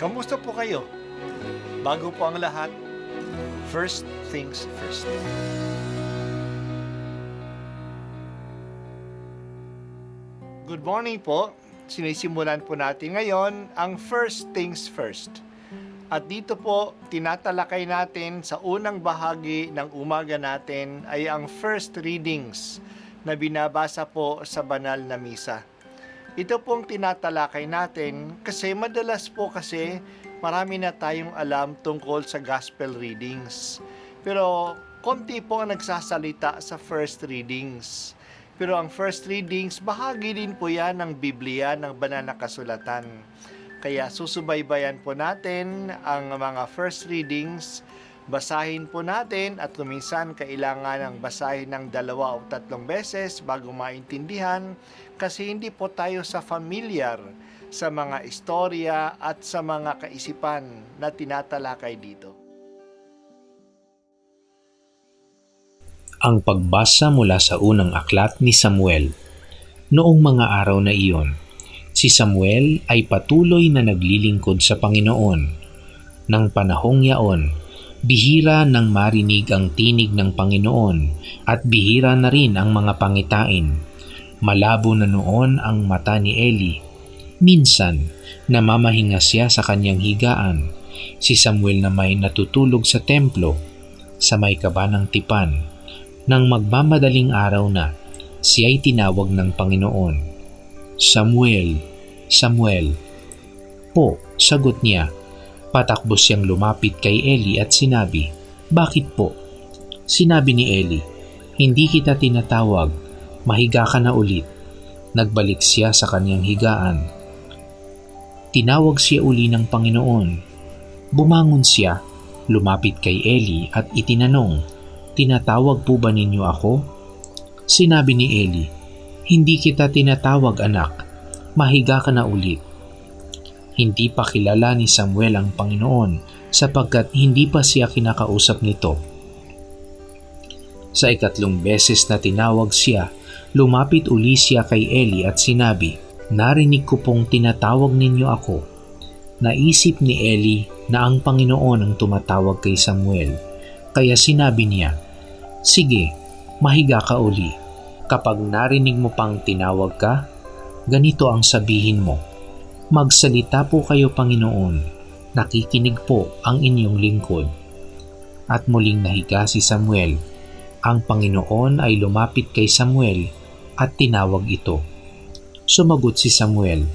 Kamusta po kayo? Bago po ang lahat, first things first. Good morning po. Sinisimulan po natin ngayon ang first things first. At dito po, tinatalakay natin sa unang bahagi ng umaga natin ay ang first readings na binabasa po sa banal na misa. Ito pong tinatalakay natin kasi madalas po kasi marami na tayong alam tungkol sa gospel readings. Pero konti po ang nagsasalita sa first readings. Pero ang first readings, bahagi din po yan ng Biblia, ng banal na kasulatan. Kaya susubaybayan po natin ang mga first readings, basahin po natin at kuminsan kailangan ng basahin ng 2 o 3 beses bago maintindihan kasi hindi po tayo familiar sa mga istorya at sa mga kaisipan na tinatalakay dito. Ang pagbasa mula sa unang aklat ni Samuel. Noong mga araw na iyon, si Samuel ay patuloy na naglilingkod sa Panginoon. Nang panahong yaon, bihira nang marinig ang tinig ng Panginoon at bihira na rin ang mga pangitain. Malabo na noon ang mata ni Eli. Minsan, namamahinga siya sa kanyang higaan. Si Samuel na may natutulog sa templo, sa may kaba ng tipan. Nang magmamadaling araw na, siya'y tinawag ng Panginoon. Samuel, Samuel. Po, sagot niya. Patakbo siyang lumapit kay Eli at sinabi, Bakit po? Sinabi ni Eli, Hindi kita tinatawag, mahiga ka na ulit. Nagbalik siya sa kanyang higaan. Tinawag siya uli ng Panginoon. Bumangon siya, lumapit kay Eli at itinanong, Tinatawag po ba ninyo ako? Sinabi ni Eli, Hindi kita tinatawag anak, mahiga ka na ulit. Hindi pa kilala ni Samuel ang Panginoon sapagkat hindi pa siya kinakausap nito. Sa 3 beses na tinawag siya, lumapit uli siya kay Eli at sinabi, Narinig ko pong tinatawag ninyo ako. Naisip ni Eli na ang Panginoon ang tumatawag kay Samuel, kaya sinabi niya, Sige, mahiga ka uli. Kapag narinig mo pang tinawag ka, ganito ang sabihin mo, Magsalita po kayo Panginoon, nakikinig po ang inyong lingkod. At muling nahiga si Samuel. Ang Panginoon ay lumapit kay Samuel at tinawag ito. Sumagot si Samuel,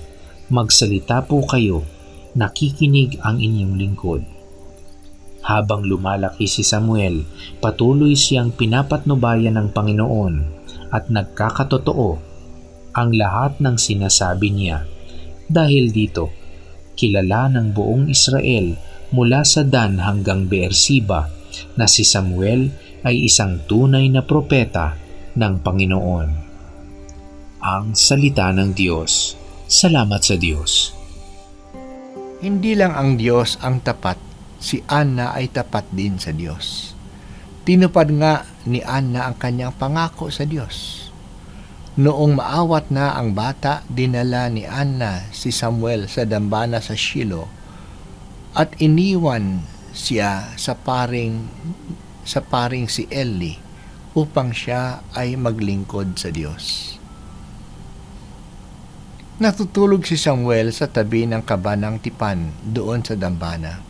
Magsalita po kayo, nakikinig ang inyong lingkod. Habang lumalaki si Samuel, patuloy siyang pinapatnubayan ng Panginoon at nagkakatotoo ang lahat ng sinasabi niya. Dahil dito, kilala ng buong Israel mula sa Dan hanggang Beersheba na si Samuel ay isang tunay na propeta ng Panginoon. Ang salita ng Diyos. Salamat sa Diyos. Hindi lang ang Diyos ang tapat, si Anna ay tapat din sa Diyos. Tinupad nga ni Anna ang kanyang pangako sa Diyos. Noong maawat na ang bata, dinala ni Anna si Samuel sa dambana sa Shiloh at iniwan siya sa paring si Eli upang siya ay maglingkod sa Diyos. Natutulog si Samuel sa tabi ng kaba ng tipan doon sa dambana.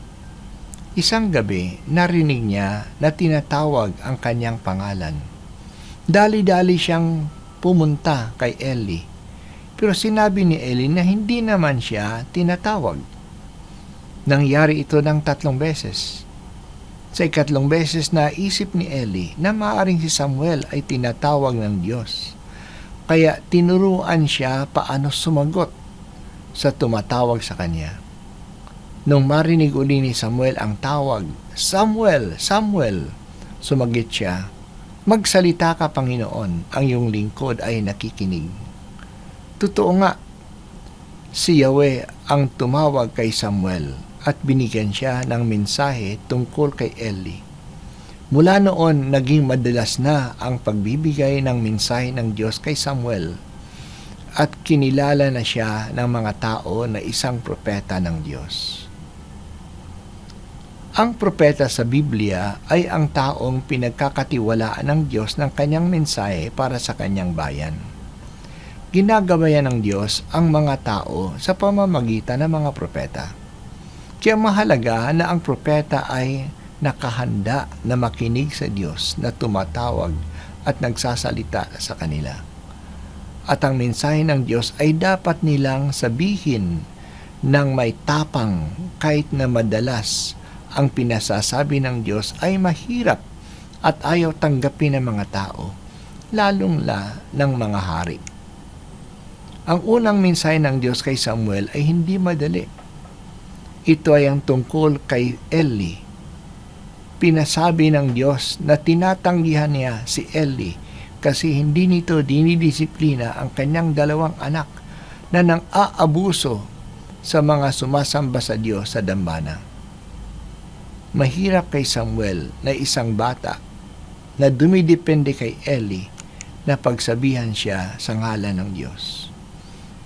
Isang gabi, narinig niya na tinatawag ang kanyang pangalan. Dali-dali siyang pumunta kay Eli. Pero sinabi ni Eli na hindi naman siya tinatawag. Nangyari ito ng 3 beses. Sa 4 beses naisip ni Eli na maaaring si Samuel ay tinatawag ng Diyos. Kaya tinuruan siya paano sumagot sa tumatawag sa kanya. Nung marinig uli ni Samuel ang tawag, Samuel, Samuel, sumagit siya, Magsalita ka Panginoon, ang iyong lingkod ay nakikinig. Totoo nga, si Yahweh ang tumawag kay Samuel at binigyan siya ng mensahe tungkol kay Eli. Mula noon, naging madalas na ang pagbibigay ng mensahe ng Diyos kay Samuel at kinilala na siya ng mga tao na isang propeta ng Diyos. Ang propeta sa Biblia ay ang taong pinagkakatiwalaan ng Diyos ng kanyang mensahe para sa kanyang bayan. Ginagabayan ng Diyos ang mga tao sa pamamagitan ng mga propeta. Kaya mahalaga na ang propeta ay nakahanda na makinig sa Diyos na tumatawag at nagsasalita sa kanila. At ang mensahe ng Diyos ay dapat nilang sabihin ng may tapang kahit na madalas ang pinasasabi ng Diyos ay mahirap at ayaw tanggapin ng mga tao, lalong-la ng mga hari. Ang unang mensahe ng Diyos kay Samuel ay hindi madali. Ito ay ang tungkol kay Eli. Pinasabi ng Diyos na tinatanggihan niya si Eli kasi hindi nito dinidisiplina ang kanyang dalawang anak na nang-aabuso sa mga sumasamba sa Diyos sa dambana. Mahirap kay Samuel na isang bata na dumidepende kay Eli na pagsabihan siya sa ngalan ng Diyos.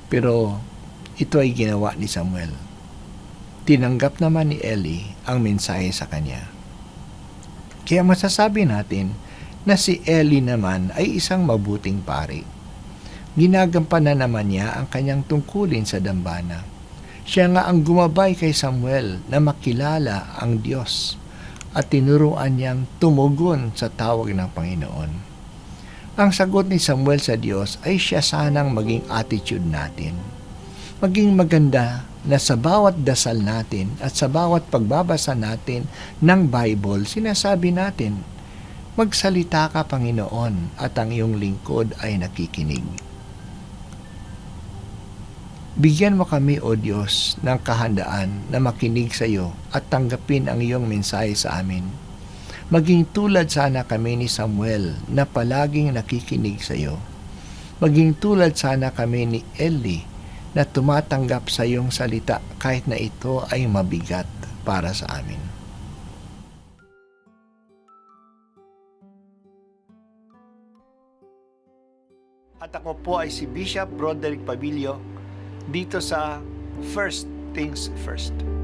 Pero ito ay ginawa ni Samuel. Tinanggap naman ni Eli ang mensahe sa kanya. Kaya masasabi natin na si Eli naman ay isang mabuting pari. Ginagampanan naman niya ang kanyang tungkulin sa dambana. Siya nga ang gumabay kay Samuel na makilala ang Diyos at tinuruan niyang tumugon sa tawag ng Panginoon. Ang sagot ni Samuel sa Diyos ay siya sanang maging attitude natin. Maging maganda na sa bawat dasal natin at sa bawat pagbabasa natin ng Bible, sinasabi natin, magsalita ka Panginoon at ang iyong lingkod ay nakikinig. Bigyan mo kami, O Diyos, ng kahandaan na makinig sa iyo at tanggapin ang iyong mensahe sa amin. Maging tulad sana kami ni Samuel na palaging nakikinig sa iyo. Maging tulad sana kami ni Eli na tumatanggap sa iyong salita kahit na ito ay mabigat para sa amin. At ako po ay si Bishop Broderick Pabilio dito sa First Things First.